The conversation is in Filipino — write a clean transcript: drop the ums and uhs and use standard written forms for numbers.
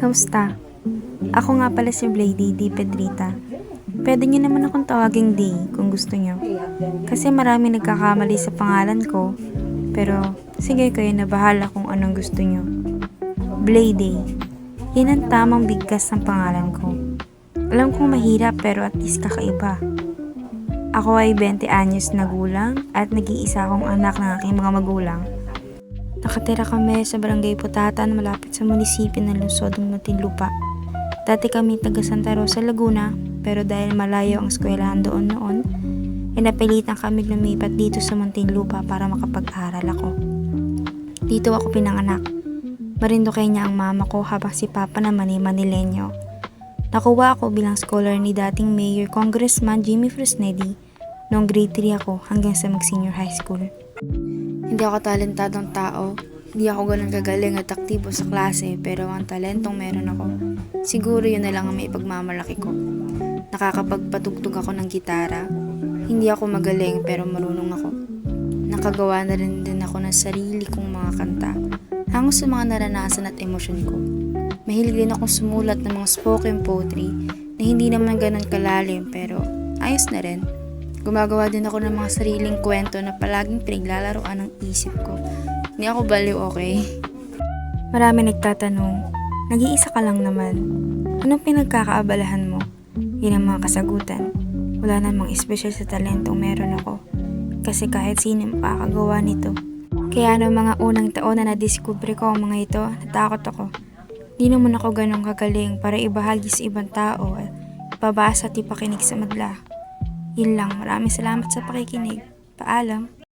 Kamusta? Ako nga pala si Blady Di Pedrita. Pwede niyo naman akong tawaging Day kung gusto niyo. Kasi marami nagkakamali sa pangalan ko. Pero sige, kayo na bahala kung anong gusto niyo. Blady. Yan ang tamang bigkas ng pangalan ko. Alam kong mahirap pero at least kakaiba. Ako ay 20 anyos na gulang at nag-iisa akong anak ng aking mga magulang. Nakatira kami sa Barangay Putatan malapit sa munisipyo ng lungsod ng Muntinlupa. Dati kami taga Santa Rosa, Laguna, pero dahil malayo ang eskwelahan doon noon, napilitan kami lumipat dito sa Muntinlupa para makapag-aral ako. Dito ako pinanganak. Marinduqueña ang mama ko habang si papa naman ay Manileño. Nakuha ako bilang scholar ni dating Mayor Congressman Jimmy Fresnedi noong grade 3 ako hanggang sa mag-senior high school. Hindi ako talentadong tao, hindi ako ganun kagaling at aktibo sa klase, pero ang talentong meron ako, siguro yun na lang ang may pagmamalaki ko. Nakakapagpatugtog ako ng gitara, hindi ako magaling pero marunong ako. Nakagawa na rin din ako ng sarili kong mga kanta, hango sa mga naranasan at emosyon ko. Mahilig din akong sumulat ng mga spoken poetry na hindi naman ganun kalalim pero ayos na rin. Gumagawa din ako ng mga sariling kwento na palaging pinaglalaroan ng isip ko. Hindi ako baliw, okay? Marami nagtatanong, nag-iisa ka lang naman. Anong pinagkakaabalahan mo? Yun ang mga kasagutan. Wala namang espesyal sa talentong meron ako. Kasi kahit sino makakagawa nito. Kaya noong mga unang taon na nadiskubre ko ang mga ito, natakot ako. Di naman ako ganong kagaling para ibahagi sa ibang tao at ipabasa at ipakinig sa madla. Yun lang, maraming salamat sa pakikinig. Paalam.